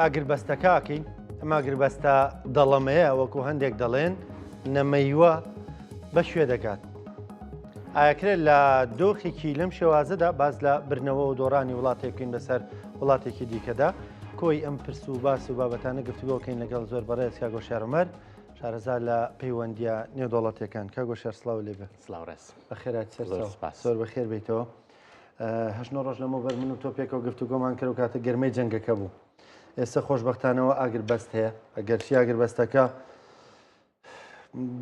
ئاگربەستەکەکەین ئەمە ئاگربەستە دەڵەمەیە وەکو هەندێک دەڵێن نەمەیوە بە شوێ دەکات. ئاکرێت لە دۆخێکی لەم شێوازەدا باز لە برنەوە و دۆڕانی وڵاتێکین بەسەر وڵاتێکی دیکەدا کۆی ئەم پرس و باس و بابەتانە گفتوگۆکەین لەگەڵ زۆر بەڕێز کاگۆ شارۆمەر شارەزا لە پەیوەندیە نێودوڵەتیەکان. کاگۆ شەر سڵاو لێبێ. سلااوڕێز بەخێرات زۆر بەخێر بیتەوە. هەژنۆ ڕۆژ لەمە بەر من و تۆ پێکەوە گفتوگۆمان کرد و کاتە گەرمەی جەنگەکە بوو. ئێستا خۆشبەختانەوە ئاگربەست هەیە ئەگەرچی ئاگربەستەکە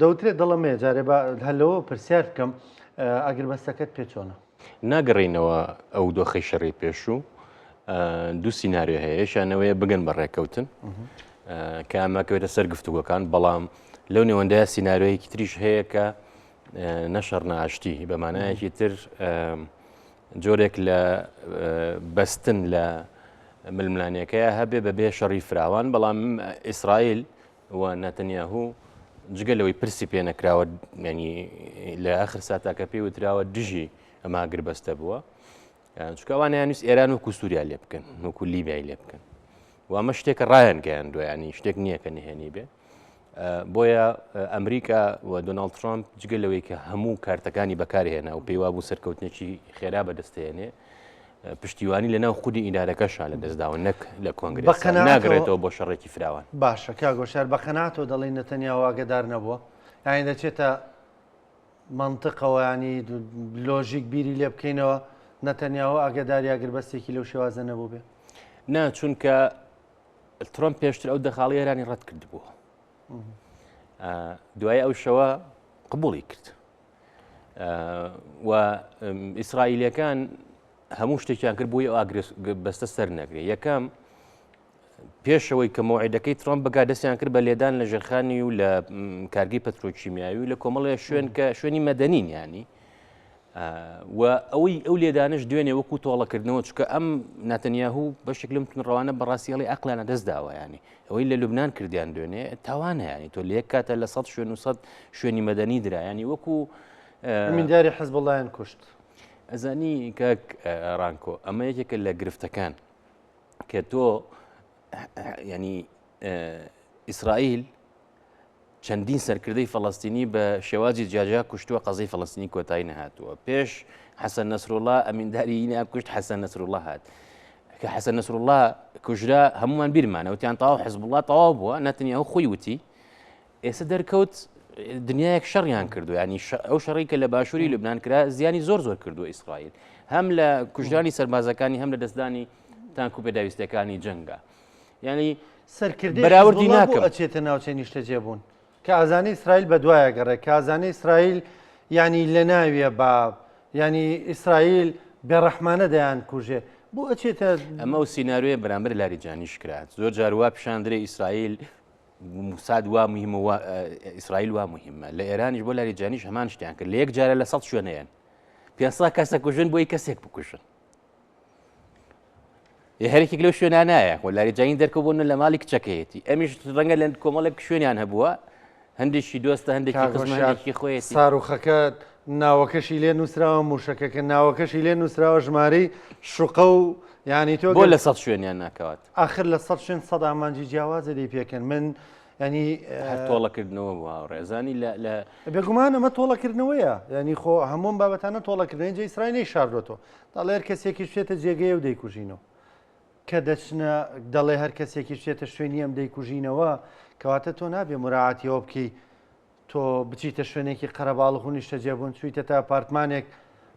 دەوترێت دەڵەمێ جارێ هەلەوە پرسیار بکەم ئاگربەستەکەت پێ چۆنە؟ ناگەڕینەوە ئەو دۆخی شەڕی پێشوو دوو سینناریۆ هەیە شانەوەیە بگەن بە ڕێکەوتن کە ئەمەکەوێتە سەر گفتوگۆکان بەڵام لەو نێوەندەیە سینناریۆیەکی تریش هەیە کە نەشەڕ نەئاشتی بەمانایەکی تر جۆرێک لە بەستن لە ململانیەکەیە هەبێ بەبێ شەڕی فراوان بەڵام ئیسرائیل و نەتەنیاهوو جگەلەوەی پرسی پێ نەکراوە ینی لە ئاخر ساتاکە پێی وتراوە دژی ئەمە ئاگربەستە بووە چکەوانیان نووس ئێران وەکو سووریا لێ بکەن وەکو لیبیای لێ بکەن و ئەمە شتێکە ڕایەنگەیان دوایانی شتێک نییە کە نهێنی بێ بۆیە ئەمریکا و دۆناڵد ترامپ جگەلەوەی کە هەموو کارتەکانی بەکارهێنا و پێی وابوو سەرکەوتنێکی خێرا بەدەستێنێ پشتیوانی لەناو خودی ئیدارەکەشا لە دەستداوە نەک لە کۆنگرێس ناگرێتەوە بۆ شەڕێکی فراوان. باشە کاگۆشار بە قەناعەتەوە دەڵێن نەتەنیاهوو ئاگادار نەبووە یانی دەچێتە مەنتقەوە ینی لۆژیک بیری لێ بکەینەوە نەتەنیاهوو ئاگاداری ئاگربەستێکی لەو شێوازە نەبوو بێ؟ نا چونکە ترۆمپ پێشتر ئەو دەخاڵی ئێرانی ڕەت کردبووە دوای ئەو شەوە قبوڵی کرد و ئیسرائیلیەکان هەموو شتێکیان کرد بۆی ئاگربەستە سەر نەگرێ. یەکەم پێشەوەی کە مۆعیدەکەی ترۆمپ بەگا دەستیان کرد بە لێدان لە ژێرخانی و لە کارگی پەترۆکیمیاوی و لە کۆمەڵێ شوێن کە شوێنی مەدەنین ینی و ئەوەی ئەو لێدانش دوێنێ وەکو تۆڵەکردنەوە چکە ئەم نەتەنیاهوو بەشێک لەم ڕەوانە بەڕاستیەڵی ئەقلانە دەستداوە ینی ئەوەی لە لوبنان کردیان دوێنێ تاوانە ینی تۆ لە یەک کاتە لە 100 شوێن و 100 شوێنی مەدەنی درایانی وەکو مینداری حەزبڵایان کوشت. ئەزانی کاک ڕانکۆ ئەمە یەکێکە لە گرفتەکان کە تۆ ینی ئیسرائیل چەندین سەرکردەی فەڵەستینی بە شێوازی جیاجا کوشتووە قەزەی فەڵەستینی کۆتایی نەهاتووە پێش حەسەن نەسروڵڵا ئەمینداری کوشت حەسەن نەسروڵڵا هات کە حەسەن نەسروڵڵا کوژرا هەمومان بیرمانە وتیان تەواو حیزبوڵڵا تەواو بووە نەتەنیاهوو خۆی وتی ئێستا دەرکەوت دنیایەک شەڕیان کردو ینی ئەو شەڕی کە لە باشووری لوبنان کرا زیانی زۆر کردووە ئیسرائیل هەم لە کوژرانی سەربازەکانی هەم لە دەستدانی تانک و پێداویستەکانی جەنگە ینی سەرکردی بەراوردی ناکەم ئەچێتە ناوچەی نیشتەجێبوون کە ئازانی ئیسرائیل بە دوایە گەڕێ کە ئازانی ئیسرائیل ینی لە ناویە بە ینی ئیسرائیل بێڕەحمانە دەیان کوژێ بۆ ئەچێتە ئەمە و سینناریۆیە بەرامبەر لاریجانیش کرات زۆر جاروا پیشاندرێ ئیسرائیل موساد وا مهمە ئیسرائیل وا مهمە لە ئێرانیش بۆ لاریجانیش هەمان شتیان کرد لە یەک جارە لە 100 شوێنەیەن 500 کەسە کوژن بۆی کەسێک بکوشن هەرێکێک لەو شوێنانایە و لاریجانی دەرکەبوون لە ماڵی کچەکەیەتی ئەمیش ڕەنگە لە کۆمەڵێک شوێنیان هەبووە هەندێکی دۆستە هەندێکی قزمێکی خۆیەتی ساروخەکە ناوەکەشی لێ نووسراوە موشەکەکە ناوەکەشی لێ نووسراوە ژماری شوقە و ینی تۆ بۆ لە 100 شوێنیان ناکەوات آخر لە 100 شوێن 100 ئامانجی جیاوازە دەی پێکەن من ینی تۆڵەکردنەوە بووە ڕێزانی لە بێگومان ئەمە تۆڵەکردنەوەیە ینی خۆ هەموم بابەتانە تۆڵەکردن جە ئیسرائیل شاردۆتەوە دەڵێر کەسێکی شوێتە جێگەی و دەیکوژینەوە کە دەچنە دەڵێ هەر کەسێکی شوێتە شوێنی ئەم دەیکوژینەوە کەواتە تۆ نابێ مراعاتیەوە بکەی تۆ بچیتە شوێنێکی قەرەباڵغ و نیشتەجێبوون چویتە تا ئەپارتمانێک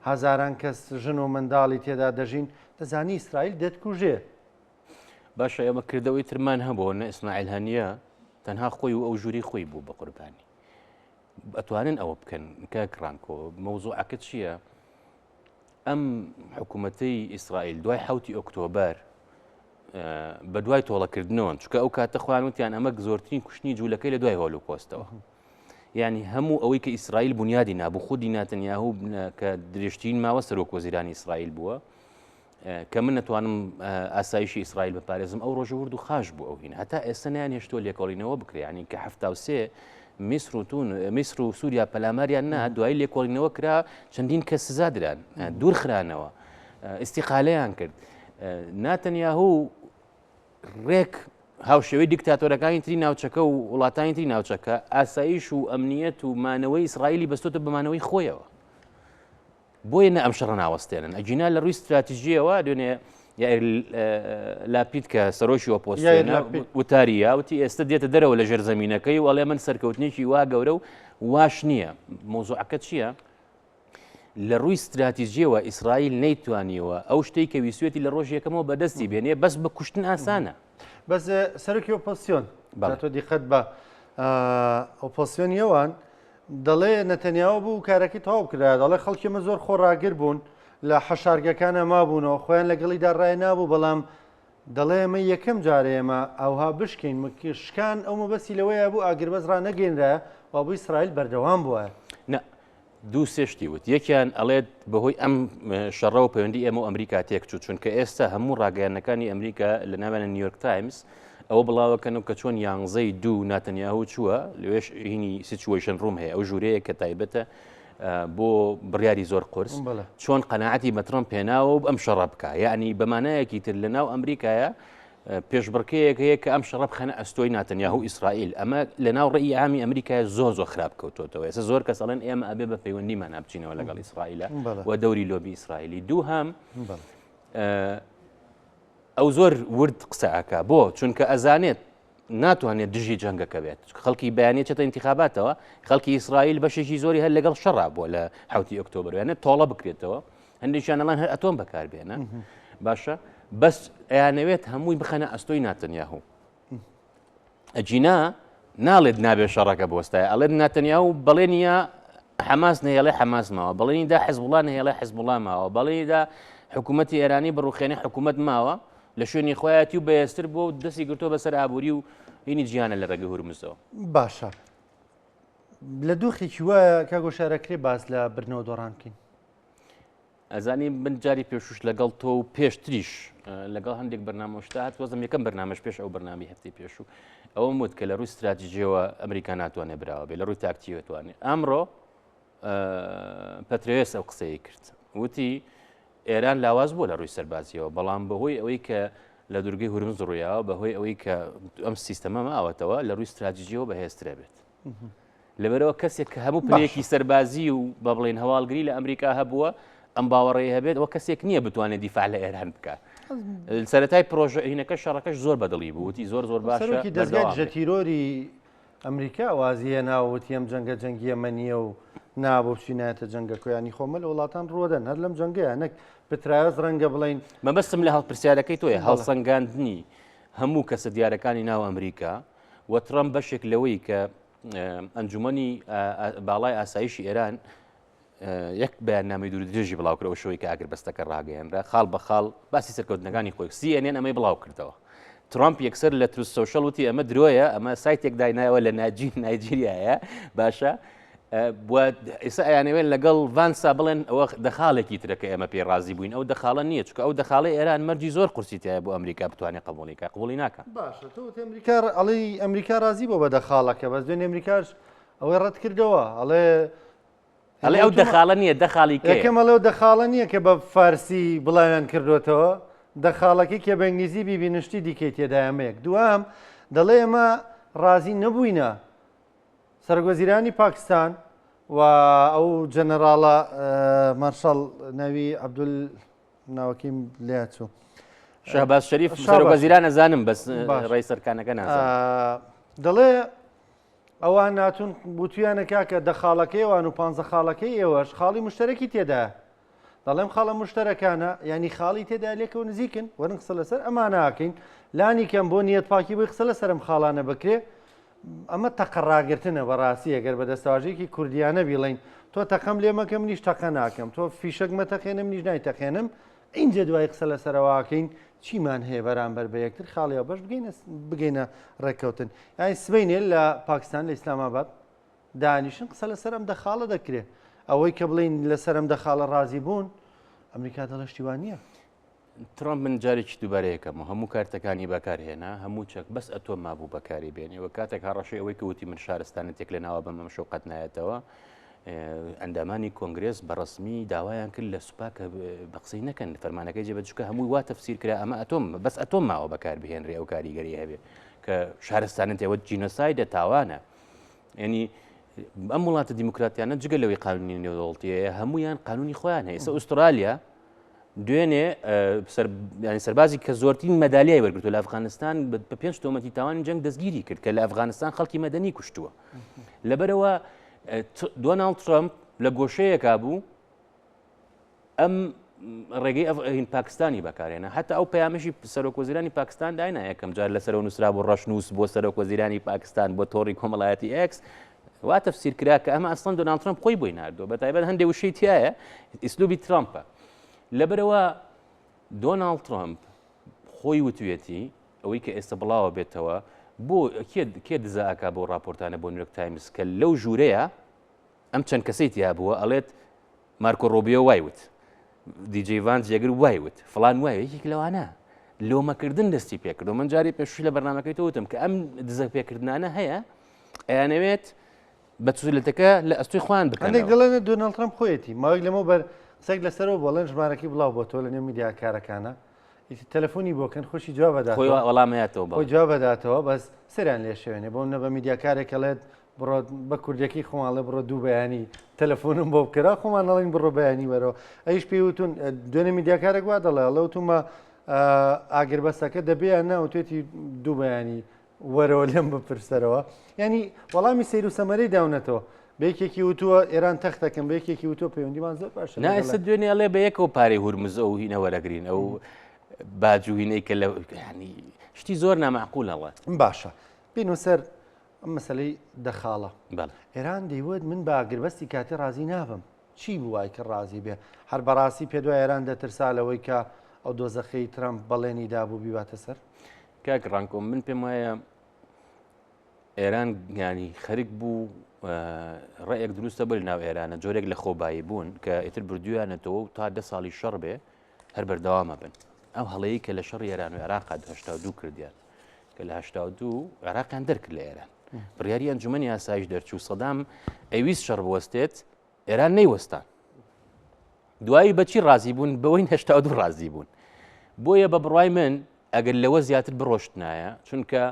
هەزاران کەس ژن و منداڵی تێدا دەژین دەزانی ئیسرائیل دەتکوژێ. باشە ئەمە کردەوەی ترمان هەبوو نە ئیسماعیل هەنیە تەنها خۆی و ئەو ژووری خۆی بوو بە قوربانی ئەتوانن ئەوە بکەن کاک ڕانکۆ مەوزوعەکە چییە؟ ئەم حکوومەتەی ئیسرائیل دوای 7 ئۆکتۆبەر بە دوای تۆڵەکردنەوە چکە ئەو کاتە خۆیان وتیان ئەمە زۆرترین کوشتنی جوولەکەی لە دوای هۆلۆکۆستەوە ینی هەموو ئەوەی کە ئیسرائیل بنیادی نابوو خودی ناتەنیاهوو کە درێژترین ماوە سەرۆک وەزیرانی ئیسرائیل بووە کە من نەتوانم ئاسایشی ئیسرائیل بپارێزم ئەو ڕۆژە ورد و خاش بوو ئەو هین هەتا ئێستا نیان هێشتۆ لێکۆڵینەوە بکرێ ینی کە 73 میسر و سووریا پەلاماریان نا دوای لێکۆڵینەوە کرا چەندین کەس سزا دران دوور خرانەوە ئیستیقالەیان کرد ناتەنیاهوو ڕێک هاوشێوەی دیکتاتۆرەکانی تری ناوچەکە و وڵاتانی تری ناوچەکە ئاسایش و ئەمنیەت و مانەوەی ئیسرائیلی بەستۆتە بەمانەوەی خۆیەوە بۆیە نە ئەم شەڕە ناوەستێنن ئەجینا لە ڕووی استراتیژیەوە دوێنێ لاپیت کە سەرۆشی ئۆپۆزیسیۆنە وتاریە وتی ئێستا دێتە دەرەوە لە ژێر زەمینەکەی و ئەڵێ من سەرکەوتنێکی وا گەورە و واش نییە مۆزوعەکە چییە؟ لە ڕووی استراتیژیەوە ئیسرائیل نەیتوانیەوە ئەو شتەی کە ویسوێتی لە ڕۆژ یەکەمەوە بەدەستی بێنێ بەس بە کوشتن ئاسانە بەس سەرۆکی ئۆپۆزیسیۆن تۆ دیقەت بە ئۆپۆزیسیۆنیەوان دەڵێ نەتەنیاوە بوو کارەکەی تەواو کرا دەڵێ خەڵکیمە زۆر خۆڕاگر بوون لە حەشارگەکانە مابوونەوە خۆیان لەگەڵیدا ڕای نابوو بەڵام دەڵێ ئەمە یەکەم جارە ئێمە ئەوها بشکین شکان ئەو مەبەستی لەوەیە بوو ئاگربەز ڕانەگەینرە وا بوو ئیسرائیل بەردەوام بووە دوو سێشتی وت یەکیان ئەڵێت بەهۆی ئەم شەڕە و پەیوەندی ئێمە و ئەمریکا تێکچوو چونکە ئێستا هەموو ڕاگەیانەکانی ئەمریکا لە ناوێنە نیویۆرک تایمز ئەوە بڵاوەکەن کە چۆن یانزەی دوو ناتەنیاهو چووە لەوێش هینی سیچویشن ڕوم هەیە ئەو ژوورەیە کە تایبەتە بۆ بڕیاری زۆر قرس چۆن قەناعەتی بە ترەمپ پێناوە و ئەم شەڕە بکە یعنی بەمانایەکی تر لە ناو ئەمریکایە پێشبڕکەیەک هەیە کە ئەم شەڕە بخەنە ئەستۆی ناتەنیاهو و ئیسرائیل ئەمە لە ناو ڕێی ئامی ئەمریکای زۆر خراپ کەوتۆتەوە ئێستا زۆر کەس ئەڵێن ئێمە ئەبێ بە پەیوەندیمان نابچینەوە لەگەڵ ئیسرائیلە و دەوری لۆبی ئیسرائیلی دوو هەم ئەو زۆر ورد قسەکە بۆ چونکە ئەزانێت ناتوانێت دژی جەنگەکە بێت خەڵکی بەیانێت چێتە ئینتیخاباتەوە خەڵکی ئیسرائیل بەشێکی زۆری هەر لەگەڵ شەڕا بووە لە 7 ئۆکتۆبر یانە تۆڵە بکرێتەوە هەندێکیان ئەڵێن هەر ئەتۆم بەکاربێنە باشە بەس ئەیانەوێت هەمووی بخەنە ئەستۆی ناتەنیاهو ئەجینا ناڵێت نابێت شەڕەکە بۆستایە ئەڵێت ناتەنیاهو بەڵێنیە حەماس نەهێڵێ حەماس ماوە بەڵێنیدا حیزبوڵا نەهێڵێ حیزبوڵا ماوە بەڵێنیدا حکوومەتی ئێرانی بڕوخێنێ حکوومەت ماوە لە شوێنی خۆیەتی و بەهێزتر بۆ دەستی گرتۆ بەسەر ئابووری و هینی گیانە لە ڕێگە هورمزەوە باشە لە دۆخێکی وایە کاگۆ شارەکرێ باس لە برنەوە دۆڕان بکەین ئەزانی من جاری پێشوش لەگەڵ تۆ و پێشتریش لەگەڵ هەندێک بەرنامەشتا هات وەزم یەکەم بەرنامەش پێش ئەو بەرنامی هەفتی پێش و ئەوە وت کە لە ڕووی استراتیژیەوە ئەمریکا ناتوانێت براوە بێ لە ڕووی تاکتیوە توانێت ئەمڕۆ پەترێوێس ئەو قسەی کرد وتی ئێران لاواز بووە لە ڕووی سەربازیەوە بەڵام بەهۆی ئەوەی کە لە دوورگەی هورمز ڕوویاوە بەهۆی ئەوەی کە ئەم سیستەمە ماوەتەوە لە ڕووی استراتیژیەوە بەهێزترە بێت لەبەرەوە کەسێک کە هەموو پلەیەکی سەربازی و بە بڵێن هەواڵگری لە ئەمریکا هەبووە ئەم باوەڕێی هەبێت ئەوە کەسێک نییە بتوانێت دیفاع لە ئێران بکات سەرەتای پرۆژە هینەکە شەڕەکەش زۆر بەدڵی بوو وتی زۆر باشە دەستگای ژەتیرۆری ئەمریکا وازیە ناوەتی ئەم جەنگە جەنگی ئەمەنیە و نابۆ بچینایەتە جەنگە کۆیانی خۆمە لە وڵاتان ڕۆدەن هەر لەم جەنگەیە نەک بترایەز ڕەنگە بڵین مەبەستم لە هەڵپرسیارەکەی تۆیە هەڵسەنگاندنی هەموو کەسە دیارەکانی ناو ئەمریکا و ترەمپ بەشێک لەوەی کە ئەنجومەنی باڵای ئاسایشی ئێران یەک بەیاننامەی دوور درێژی بڵاوکرەوە شەوەی کە ئاگربەستەکە ڕاگەیەنرا خاڵ بە خاڵ باسی سەرکەوتنەکانی خۆی CNN ئەمەی بڵاو کردەوە ترامپ یەکسەر لە تروس سۆشەڵ وتی ئەمە درۆیە ئەمە سایتێک داینایەوە لە نایجیریایە باشە ئێستا ئەیانەوێت لەگەڵ ڤانسا بڵێن ئەوە دەخاڵێکی ترەکە ئەمە پێ ڕازی بووین ئەو دەخاڵە نییە چکە ئەو دەخاڵی ئێران مەرجی زۆر قورسیتایە بۆ ئەمریکا بتوانێت قبولی ناکە باشە ئەڵی ئەمریکا ڕازی بۆ بە دەخاڵەکە بەس دوێن ئەمریکاش ئەوەی ڕەت کردەوە ئەڵێ ئەو دەخاڵە نییە دەخاڵی یەکەم ئەڵێ دەخاڵە نییە کە بە فارسی بڵاویان کردوێتەوە دەخاڵەکەی کە بەنگلیزی بیبینشتی دیکەی تێدایەمەیەک دوام دەڵێ ئەمە ڕازی نەبووینە سەرگۆزیرانی پاکستان و ئەو جەنەراڵە مارشال ناوی عەبدول ناوەکەیم لێ چوو شەهباز شەریف سەرۆکوەزیران ئەزانم بەس ڕێی سەرکانەکە نازانم دەڵێ ئەوان ناتون بوتویانەکە کە دەخاڵەکەیوان و پانزە خاڵەکەی ئێوەش خاڵی مشتەرەکی تێدا دەڵێم خاڵە مشتەرەکانە ینی خاڵی تێدا لێکەوە نزیکن وەرن قسە لەسەر ئەمانەکەین لانی کەم بۆ نیەت پاکی بۆی قسە لەسەرم خاڵانە بکرێ ئەمە تەقەڕاگرتنە بەڕاستی ئەگەر بە دەستاواژێکی کوردیانە بیڵین تۆ تەقەم لێ مەکەم نیش تەقە ناکەم تۆ فیشک مەتەقێنم نیش نایتەقێنم اینجا دوای قسە لەسەرەوەکەین چیمان هەیە بەرامبەر بە یەکتر خاڵیەوە بەش بگەینە ڕێککەوتن یانی سبەینێ لە پاکستان لە ئیسلاماباد دانیشن قسە لەسەر ئەم دەخاڵە دەکرێت ئەوەی کە بڵین لەسەر ئەم دەخاڵە ڕازی بوون ئەمریکا دەڵشتیوان نییە ترامپ من جارێکی دووبارەیەکەمە هەموو کارتەکانی بەکارهێنا هەموو چەک بەس ئەتۆ مابوو بەکاری بێنێەوە کاتێک هەڕەشەی ئەوەی کەوتی من شارستانێتێک لە ناوە بەمەم شەوقەت نایەتەوە ئەندامانی کۆنگرێس بەڕسمی داوایان کرد لە سوپاکە بە قسەی نەکەن فەرمانەکەی جێبەجوکە هەمووی وا تەفسیر کرا ئەمە ئەتۆم بەس ئەتۆم ماوە بەکار بهێنرێ ئەو کاریگەری هەبێ کە شارستانت ئێوە جینۆسایدە تاوانە ینی ئەم وڵاتە دیموکراتیانە جگە لەوەی قانونی نێودەوڵەتیەیە هەمویان قانونی خۆیان هەیە ئێستا ئوسترالیا دوێنێ سەربازی کە زۆرترین مەدالیای وەرگرتووە لە ئەفغانستان بە 5 تۆمەتی تاوانی جەنگ دەستگیری کرد کە لە ئەفغانستان خەڵکی مەدەنی کوشتووە لەبەرەوە دۆناڵد ترامپ لە گۆشەیەکا بوو ئەم ڕێگەی پاکستانی بەکارێنە حتا ئەو پەیامەشی سەرۆکوەزیرانی پاکستان داینا یەکەم جار لەسەرەوە نووسرا بۆ ڕەشنووس بۆ سەرۆکوەزیرانی پاکستان بۆ تۆڕی کۆمەڵایەتی ئێکس وا تەفسیر کرا کە ئەمە ئەسڵەن دۆناڵد ترامپ خۆی بۆی ناردووە بەتایبەت هەندێک وشەی تایە ئیسلوبی ترامپە لەبەرەوە دۆناڵد ترامپ خۆی وتوێتی ئەوەی کە ئێستا بڵاوە بێتەوە بۆ کێ دزاکا بۆ راپۆرتانە بۆ نیویۆرک تایمز کە لەو ژوورەیە ئەم چەند کەسەی تیا بووە ئەڵێت مارکۆ ڕۆبیۆ وایوت دیجی ڤانس جێگر وایوت فڵان وایە یەکێک لەوانە لۆمەکردن دەستی پێکردو من جاری پێشووی لە بەرنامەکەی تۆوتم کە ئەم دزە پێکردانە هەیە ئەیانەوێت بە چولەتەکە لە ئەستوی خوان بکەن هەندێک دەڵێنە دۆناڵد ترامپ خۆیەتی ماوەیەک لەمە بەر قسەێک لەسەرەوە بەڵێن ژمارەکەی بڵاو بۆ تۆ لە نێو میدیاکارەکانە ئیتر تەلەفۆنی بۆکەن خۆشی جواب بەداتەوە خۆی وەڵامەیەتەوە خۆی جواب بەداتەوە بەس سەریان لێ شوێنێ بۆ نە بە میدیاکارێک ئەڵێت بڕۆ بە کوردەکەی خۆماڵێ بڕۆ دوو بەیانی تەلەفۆنم بۆ بکرا خۆمان نەڵین بڕۆ بەیانی وەرەوە ئەیش پێی وتون دوێنێ میدیاکارێک وا دەڵێ ئەڵێ وتومە ئاگربەستەکە دەبێ ناوتێتی دوو بەیانی وەرەوە لێم بپرسەرەوە ینی وەڵامی سیر و سەمەرەی داونەتەوە بەیەکێکی وتووە ئێران تەختەکەم بەیەکێکی وتووە پەیوەندیمان زۆر باشە ئێستا دوێنێ ئەڵێ بە یەکەوە پارەی هورمزە و هینە وەرەگرین ئەو باجوهینەی کە لە ینی شتی زۆر نامەعقول هەڵە باشە بینو سەر ئەم مەسەلەی دەخاڵە بەڵێ ئێران دەیوت من بە ئاگربەستی کاتی ڕازی نابم چی بووای کە ڕازی بێ هەر بەڕاستی پێ دوای ئێران دەترسا لەوەی کە ئەو دۆزەخەی ترامپ بەڵێنی دابوو بیباتە سەر کاک ڕانکۆم من پێم وایە ئێران ینی خەریک بوو ڕێیەک دروستە بەر ناو ئێرانە جۆرێک لە خۆبایی بوون کە ئیتر بردویانێتەوە تا 10 ساڵی شەڕ بێ هەر بەردەوامە بن ئەو هەڵەیە کە لە شەڕ ئێران و عێراق 82 کردیان کە لە 82 عێراقیان دەرکرد لە ئێران بڕیاری ئەنجومەنی یاسایش دەرچوو سەدام ئەویست شەڕ بوەستێت ئێران نەیوەستان دوایی بەچی ڕازی بوون بەوەی 82 ڕازی بوون بۆیە بە بڕای من ئەگەر لەوە زیاتر بڕۆشتنایە چونکە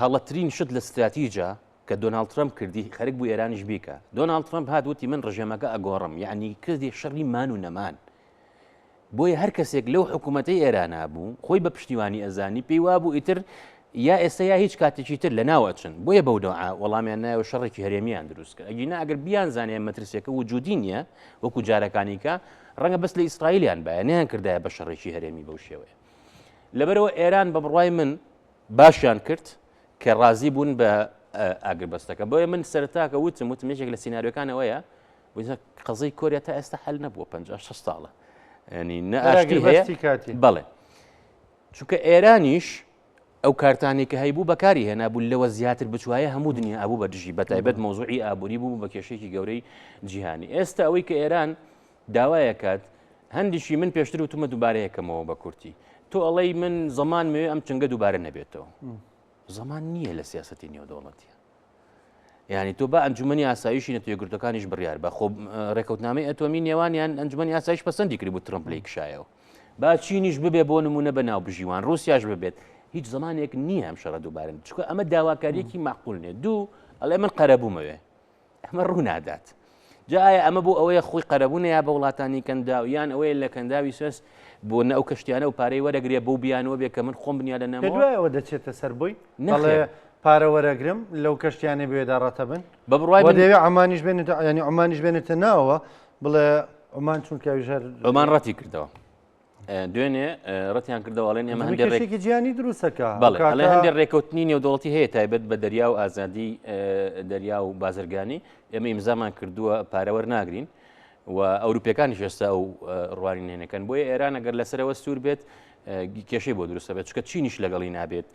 هەڵەترین شت لە استراتیجا کە دۆناڵد ترامپ کردی خەرک بوو ئێرانیش بیکە دۆناڵد ترامپ هاتووتی من ڕژێمەکە ئەگۆڕم یعنی کردی شەڕی مان و نەمان بۆیە هەر کەسێک لەو حکوومەتەی ئێرانە بوو خۆی بە پشتیوانی ئەزانی پێی وابوو ئیتر یا ئێستا یا هیچ کاتێکی تر لە ناوەچن بۆیە بەو دۆعا وەڵامیان نایەوە شەڕێکی هەرێمیان دروست کرد ئەگینا ئەگەر بیان زانیان مەترسیەکە وجودی نییە وەکو جارەکانیکە ڕەنگە بەس لە ئیسرائیلیان بایە نیان کردایە بە شەڕێکی هەرێمی بەو شێوەیە لەبەرەوە ئێران بە بڕای من باشیان کرد کە ڕازی بوون بە ئاگربەستەکە بۆیە من سەرتاکە وتم یەکێک لە سیناریۆکانەوەیە قەزەی کۆریا تا ئێستا حەل نەبووە 56 ساڵە ینی نەئاشتی هەیە بەڵێ چونکە ئێرانیش ئەو کارتانی کە هەیبوو بەکاری هێنابوو لەوە زیاتر بچوایە هەموو دنیا ئابوو بە دژی بەتایبەت مۆزوعی ئابووری بوو بە کێشێکی گەورەی جیهانی ئێستا ئەوەی کە ئێران داوایە کات هەندیشی من پێشتر وتمە دووبارەیەکەمەوە بە کورتی تۆ ئەڵەی من زەمان مەوێ ئەم چنگە دووبارە نەبێتەوە زەمان نییە لە سیاسەتی نێودەوڵەتیە یعنی تۆ بە ئەنجومەنی ئاسایشی نەتوێگرتەکانیش بڕیار بە خۆ ڕێکەوتنامەی ئەتۆمی نێوانیان ئەنجومەنی ئاسایش پەسەندی کردی بوو ترامپ لی کشایەوە با چینیش ببێ بۆ نمونە بەناو بژیوان رووسیاش ببێت هیچ زمانێک نییە ئەم شەڕە دووبارن چکە ئەمە داواکاریەکی معقول نیە دوو ئەڵێ من قەرەبوومەوێ ئەمە ڕوو نادات جایە ئەمە بۆ ئەوەیە خۆی قەرەبوونە یا بە وڵاتانی کەندا و یان ئەوەیە لە کەنداوی سوێس بۆ نە ئەو کەشتیانە و پارەی وەرەگرێ بۆ بیانەوە بێ کە من خۆم بنیا لە نەمەوە دوایەوە دەچێتە سەر بۆی نەڵێ پارە وەرەگرم لەو کەشتیانە بێدا ڕەتە بن بە بڕای دەوێت عمانیش بێنێت ینی عمانیش بێنێتە ناوە بڵێ عمان چونکە ژەر عمان ڕەتی کردەوە دوێنێ ڕەتیان کردەوەڵێن ئێمە هەندێکی جیانی دروستەکە بەڵێ هەندێک ڕێکەوتنی نێودەوڵەتی هەیە تایبەت بە دەریا و ئازادی دەریا و بازرگانی ئێمە ئیمزامان کردووە پارەوە ناگرین و ئەوروپیەکانیش ئێستا ئەو ڕوانی نێنەکەن بۆیە ئێران ئەگەر لەسەرەوە سوور بێت کێشەی بۆ دروستە بێت چکە چینیش لەگەڵی نابێت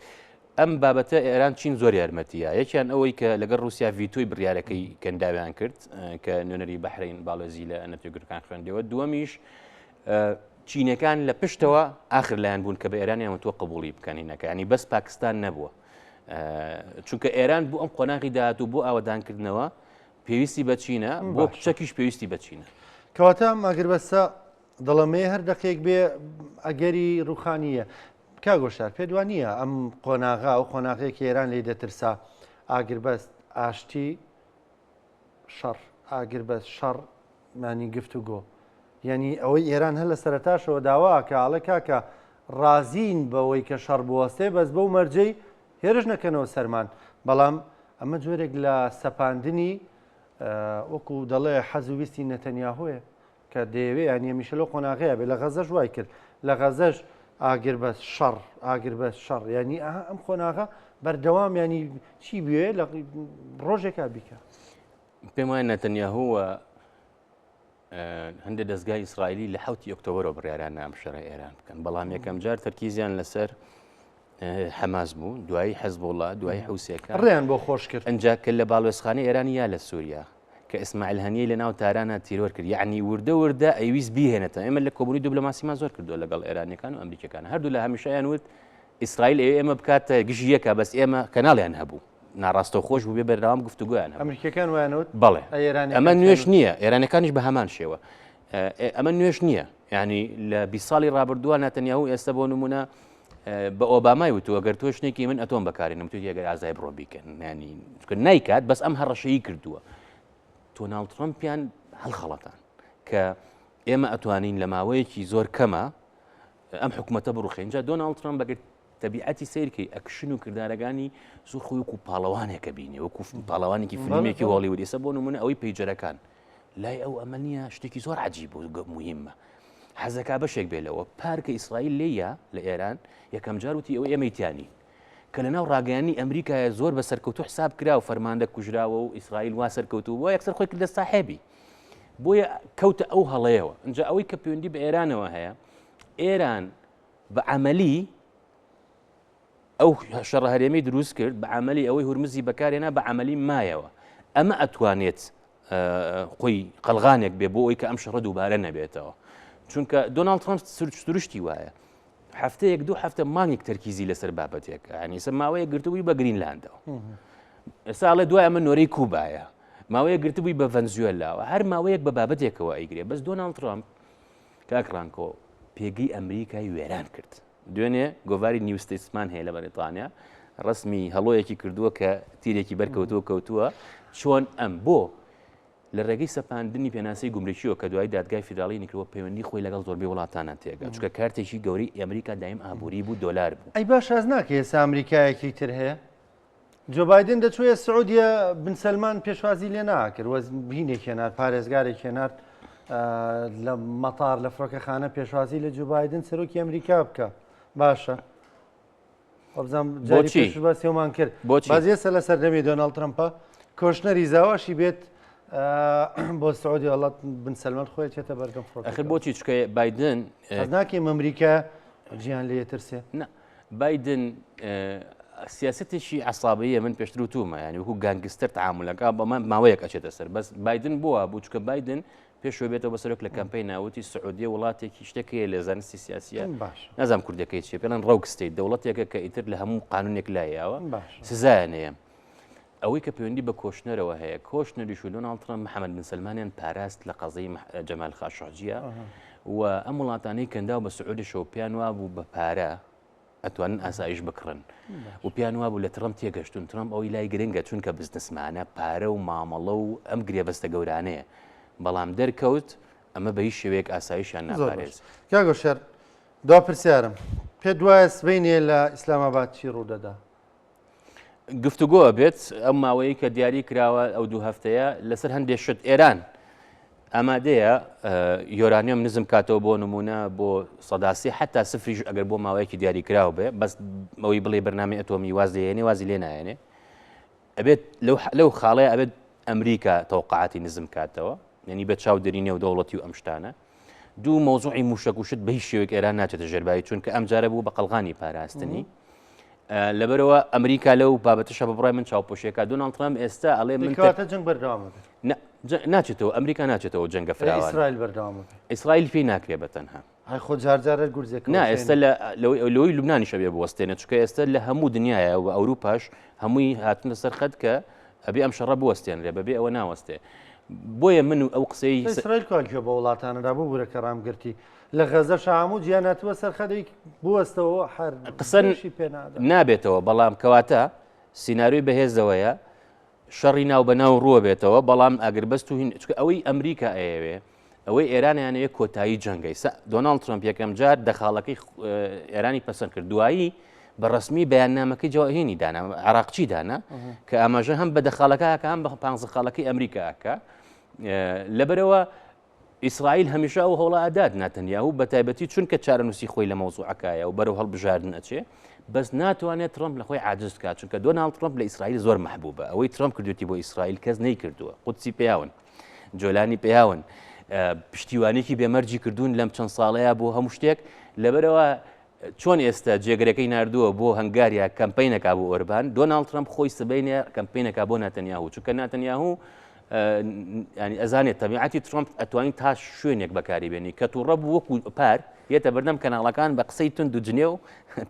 ئەم بابەتە ئێران چین زۆر یارمەتیە یەکیان ئەوەی کە لەگەڵ رووسیا ڤیتۆی بڕیارەکەی کەنداویان کرد کە نوێنەری بەحرین باڵۆزی لە نەتێگرەکان خوێندەوە دووەمیش چینەکان لە پشتەوە ئاخر لایەن بوون کە بە ئێرانیان تۆ قبوڵی بکەنینەکە ینی بەس پاکستان نەبووە چونکە ئێران بۆ ئەم قۆناغی داهات و بۆ ئاوەدانکردنەوە پێویستی بەچینە بۆ چەکیش پێویستی بەچینە. کەواتە ئەگەر بەسە دەڵەمەیە هەر دقێک بێ ئەگەری ڕوخانیە کاگۆشار پێ دوانە ئەم قۆناغا و قۆناغەیەکی ئێران لێ دەترسا ئاگربەست ئاشتی شەڕ ئاگربەست شەڕ مانی گفتوگۆ یعنی ئەوەی ئێران هەر لە سەرەتاشەوە داوا کە ئاڵە کاکە ڕازین بەوەی کە شەڕ بوەستێ بەس بەو مەرجەی هێرش نەکەنەوە سەرمان بەڵام ئەمە جۆرێک لە سەپاندنی وەکو دەڵێ حەزو ویستی نەتەنیاهۆیە کە دەیەوێ یانە میشەلۆ قۆناغەیە بێ لە غەزەش وای کرد لە غەزەش ئاگربەست شەڕ ئاگربەست شەڕ ینی ئەم قۆناغا بەردەوام ینی چی بوێ لە ڕۆژێکا بیکە. پێم وایە نەتەنیاهووە هەندێک دەستگای ئیسرائیلی لە 7 ئۆکتۆبرەوە بڕیاران ئەم شەڕە ئێران بکەن بەڵام یەکەم جار تەرکیزیان لەسەر حەماس بوو دوایی حەزبوڵڵا دوایی حوسێکە ڕێیان بۆ خۆش کرد ئەنجا کە لە باڵوێزخانەی ئێرانی یا لە سووریا کە ئیسماعیل هەنیە لە ناو تارانە تیرۆر کرد یعنی وردە وردە ئەویست بیهێنێتە ئێمە لە کۆبوونی دیبلۆماسیمان زۆر کردووە لەگەڵ ئێرانیەکان و ئەمریکەکان هەردوو لە هەمیشەیان وت ئیسرائیل ئێمە بکاتە گژی یەکە بەس ئێمە کەناڵیان هەبوو ناڕاستە خۆش بوو بێ بەردەوام گفتوگویان هەبوو ئەمریکەکان وایانوت بەڵێ ئەمە نوێش نییە ئێرانەکانیش بە هەمان شێوە ئەمە نوێش نییە ینی لە 20 ساڵی ڕابردووە نەتەنیاهو ئێستا بۆ نمونە بە ئۆبامای وتووە گەر تۆ شتێکی من ئەتۆم بەکارێنم تو یەگەر ئازای بڕۆ بیکەن ینی نایکات بەس ئەم هەڕەشەیی کردووە تۆناڵد ترەمپیان هەڵخەڵەتان کە ئێمە ئەتوانین لە ماوەیەکی زۆر کەمە ئەم حکوومەتە بڕوخێنجا دۆناڵد ترەمپ بەگەر تەبیعەتی سیرکەی ئەکشن و کردارەکانی زۆر خۆی وەکو پاڵەوانێکە بینێ وەکو پاڵەوانێکی فیلمێکی هۆلیوود ئێستا بۆ نمونە ئەوەی پەیجەرەکان لای ئەو ئەمە نییە شتێکی زۆر عەجیب و مهمە حەزەکا بەشێک بێلەوە پارکە ئیسرائیل لێیە لە ئێران یەکەم جار وتی ئەوە ئێمەیتیانی کە لەناو ڕاگەیانی ئەمریکایە زۆر بە سەرکەوتو حساب کرا و فەرماندە کوژراوە و ئیسرائیل وا سەرکەوتو بۆ یەکسەر خۆی کردە ساحێبی بۆیە کەوتە ئەو هەڵەیەوە اینجا ئەوەی کە پەیوەندی بە ئێرانەوە هەیە ئێران بە عەمەلی ئەو شەڕە هەرێمی دروست کرد بە عەمەلی ئەوەی هورمزی بەکارهێنا بە عەمەلی مایەوە ئەمە ئەتوانێت خۆی قەلغانێک بێ بۆ ئەوەی کە ئەم شەڕە دووبارە نەبێتەوە چونکە دۆناڵد ترەمپ سروشتی وایە هەفتەیەک دوو هەفتە مانگێک تەرکیزی لەسەر بابەتێک ینی سەر ماوەیە گرتبووی بە گرینلاندەوە ئێستا ئەڵێ دوای ئەمە نۆرەی کوبایە ماوەیە گرتبووی بە ڤەنزوێلاوە هەر ماوەیەک بە بابەتێکەوە ئەیگرێ بەس دۆناڵد ترەمپ کاکڕانکۆ پێگەی ئەمریکای وێران کرد دوێنێ گۆڤاری نیوستیسمان هەیە لە بەریتانیا ڕسمی هەڵۆیەکی کردووە کە تیرێکی بەرکەوتووە کەوتووە چۆن ئەم بۆ لە ڕێگەی سەپاندنی پێناسەی گومرەکیەوە کە دوای دادگای فیدراڵی نکردوە پەیوەندی خۆی لەگەڵ زۆربەی وڵاتانە تێگا چونکە کارتێکی گەوری ئەمریکا دایم ئابووری بوو دۆلار بوو ئەی باش ئاز ناکە ئێستا ئەمریکایەکی تر هەیە جۆ بایدن دەچوێت سعودیە بن سەلمان پێشوازی لێ ناکرد وەز بینێک هێنار پارێزگارێک هێنار لە مەتار لە فڕۆکەخانە پێشوازی لە جو بایدن سەرۆکی ئەمریکا بکە باشە وەبزانام جاری پێش باسیێمان کرد باز ئێستا لەسەر دەمێ دۆناڵد ترەمپە کۆشنەری زاواشی بێت بۆ سعودی وڵات بن سەلمان خۆی چێتە بەردەم فڕۆکە ئەخر بۆچی چکە بایدن ناکەیم ئەمریکا جیان لێ ترسێ بایدن سیاستێکی عسابەیە من پێشتر وتومە ینی وەکو گانگستەر تعاملەکە بەمە ماوەیەک ئەچێتە سەر بەس بایدن بووە بوو چکە بایدن پێشەوە بێتەوە بەسەرۆک لە کەمپەی ناوتی سعودیە وڵاتێکی شتێکەیە لە زانستی سیاسیە نازام کوردەکەی چێ پێڵەن ڕۆکستیت دەوڵەتێکە کە ئیتر لە هەموو قانونێک لایەوە سزایانەیە ئەوەی کە پەیوەندی بە کۆشنەرەوە هەیە کۆشنەریش و دۆناڵد ترەمپ محەممەد بن سەلمانیان پاراست لە قەزەی جەمال خاشۆجیە و ئەم وڵاتانەی کەندا و بە سعودیشەوە پیان وابوو بە پارە ئەتوانن ئاسایش بکڕن و پیان وابوو لە ترەمپ تێگەشتون ترەمپ ئەوی لای گرنگە چونکە بزنسمانە پارە و مامەڵە و ئەم گرێبەستە گەورانەیە بەڵام دەرکەوت ئەمە بە هیچ شێوەیەک ئاسایشیان ناپارێز کاگۆشەر دوا پرسیارم پێ دوایە سبەینێ لە ئیسلاماباد چی ڕوودەدا گفتوگۆ بێت ئەم ماوەیە کە دیاری کراوە ئەو دوو هەفتەیە لەسەر هەندێک شت ئێران ئامادەیە یۆرانیۆم نزم کاتەوە بۆ نمونە بۆ سەداسی حتا سفریش ئەگەر بۆ ماوەیەکی دیاری کراوە بێ بەس ئەوەی بڵێ بەرنامەی ئەتۆمی واز دێنێ وازی لێ نایێنێ ئەبێت لەو خاڵەیە ئەبێت ئەمریکا تەوقعاتی نزم کاتەوە یعنی بە چاودێری نێو دەوڵەتی و ئەم شتانە دوو مۆزوعی موشک و شت بە هیچ شێوەیەک ئێران ناچێتە ژێربایی چونکە ئەم جارە بوو بە قەڵغانی پاراستنی لەبەرەوە ئەمریکا لەو بابەتەشە بە بڕای من چاوپۆشیەکە دۆناڵد ترەمپ ئێستا ئەڵێ من جنگ بەردەوامە ناچێتەوە ئەمریکا ناچێتەوە جەنگە فراوان ئیسرائیل بەردەوامە ئیسرائیل پێی ناکرێ بە تەنها های خۆ جارجارە گورجێک نا ئێستا لەوەی لوبنانی شەبێ بوەستێنێت چکە ئێستا لە هەموو دنیاە و ئەوروپاش هەمووی هاتونە سەر خەت کە ئەبێ ئەم شەڕە بوەستێنرێ بەبێ ئەوە ناوەستێ بۆیە من و ئەو قسەی ئیسرائیل کاکوێ بە وڵاتانەدا بوو بورەکە ڕامگرتی لە غەزە شەهاموو گیاناتوە سەر خەدەی بوەستەوە هەر قسەی پێنادا نابێتەوە بەڵام کەواتە سینناروی بەهێزەوەیە شەڕی ناو بە ناو ڕووە بێتەوە بەڵام ئەگربەست و چکە ئەوەی ئەمریکا ئەیەوێ ئەوەی ئێرانیانەیە کۆتایی جەنگەی دۆناڵد ترۆمپ یەکەم جار دەخاڵەکەی ئێرانی پەسەند کرد دوایی بە ڕسمی بەیاننامەکەی جوهێنی دانا عراقچی دانا کە ئاماژە هەم بە دەخاڵەکەکە هەم بە پانزەخاڵەکەی ئەمریکاکە لەبەرەوە ئیسرائیل هەمیشە ئەو هەوڵە ئادات ناتەنیاهو بە تایبەتی چونکە چارەنووسی خۆی لە مەوزوعەکەیە و بەرەو هەڵبژاردن ئەچێ بەس ناتوانێت ترۆمپ لە خۆی عاجز بکات چونکە دۆناڵد ترۆمپ لە ئیسرائیل زۆر مەحبوبە ئەوەی ترۆمپ کردوێتی بۆ ئیسرائیل کەس نەیکردووە قودسی پێیاون جۆلانی پێیاون پشتیوانێکی بێمەرجی کردوون لەم چەند ساڵەیە بۆ هەموو شتێک لەبەرەوە چۆن ئێستا جێگەرەکەی نردووە بۆ هەنگاریا کەمپینەکە بۆ ئۆربان دۆناڵد ترۆمپ خۆی سبەینە کەمپینەکە بۆ ناتەنیاهو چونکە ناتەنیاهو ینی ئەزانێت تەبیعەتی ترۆمپ ئەتوانین تا شوێنێک بەکاری بێنی کە تووڕە بوو وەکو پار یێتە بەردەم کەناڵەکان بە قسەی تند و جنێ و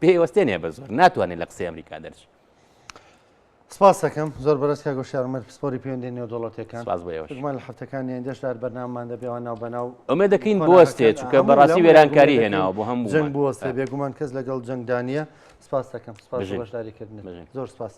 پێوەستێنێ بە زۆر ناتوانێت لە قسەی ئەمریکا دەرچێت. سپاس دەکەم زۆر بەڕست کاک گۆشارمەر پسپۆری پەیوەندی نێودوڵەتیەکان سپاس بۆ ئێوەش گومان لە هەفتەکانی ئایندەشدا بەرنامەمان دەبێەوە ناو بەناو ئەمە دەکەین بوەستێت چونکە بەڕاستی وێرانکاری هێناوە بۆ هەموو جەنگ بوەستێ بێگومان کەس لەگەڵ جەنگدانیە سپاس دەکەم سپاس بەشداریکردن زۆر سپاس.